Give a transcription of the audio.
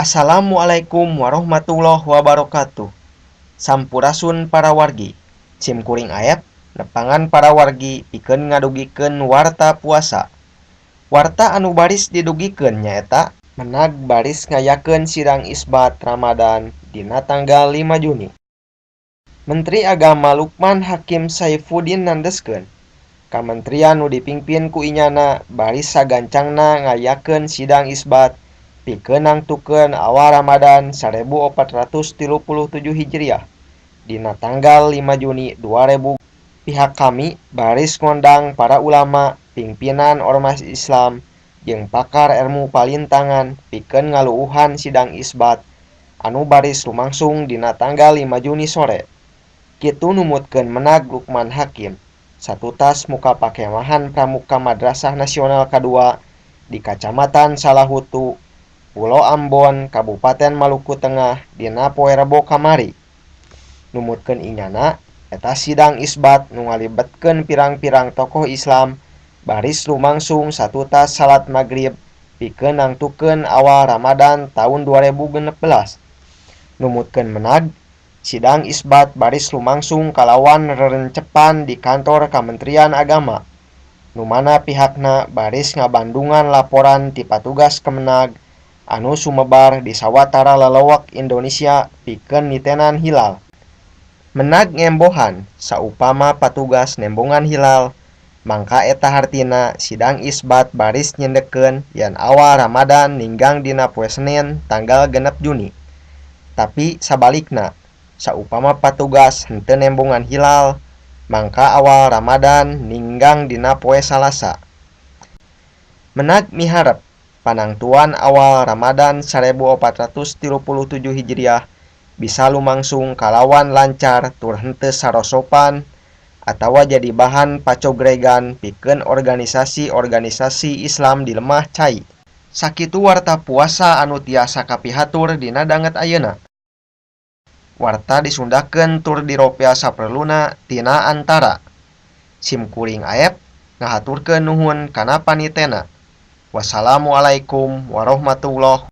Assalamualaikum warahmatullahi wabarakatuh. Sampurasun para wargi. Cimkuring ayep nepangan para wargi pikeun ngadugikeun warta puasa. Warta anu baris didugikeun nyaeta menag baris ngayakeun sidang isbat Ramadan dina tanggal 5 Juni. Menteri Agama Lukman Hakim Saifuddin nandeskeun kamentrian nu dipingpin ku inyana baris sagancangna ngayakeun sidang isbat pikeun nangtukeun awal Ramadan 1437 Hijriah dina tanggal 5 Juni 2000. Pihak kami baris ngondang para ulama, pimpinan ormas Islam, jeung pakar ilmu palintangan pikeun ngaluuhan sidang isbat anu baris lumangsung dina tanggal 5 Juni sore. Kitu numutkeun menag Lukman Hakim satutas muka pakemahan Pramuka Madrasah Nasional K2 di Kacamatan Salahutu, Pulau Ambon, Kabupaten Maluku Tengah dina poe Rebo kamari. Numutkeun inyana eta sidang isbat nu ngalibetkeun pirang-pirang tokoh Islam baris lumangsung satutas salat magrib pikeun nangtukeun awal Ramadan tahun 2016. Numutkeun menag sidang isbat baris lumangsung kalawan rerencepan di kantor Kementerian Agama, nu mana pihakna baris ngabandungan laporan ti patugas Kemenag anu sumebar di sawatara lelewek Indonesia pikeun nitenan hilal. Menag ngembohan saupama patugas nembongan hilal, mangka eta hartina sidang isbat baris nyendekeun yen awal Ramadan ninggang dina poe Senin tanggal 6 Juni. Tapi sabalikna, saupama patugas henteu nembongan hilal, mangka awal Ramadan ninggang dina poe Salasa. Menag miharep panangtuan awal Ramadan 1437 Hijriah bisa lumangsung kalawan lancar tur henteu sarosopan atawa jadi bahan pacogregan pikeun organisasi-organisasi Islam di lemah cai. Sakitu warta puasa anu tiasa kapihatur dina danget ayeuna. Warta disundakeun tur diropea saperluna tina antara. Simkuring ayep ngahaturkeun nuhun kana panitena. Wassalamualaikum warahmatullahi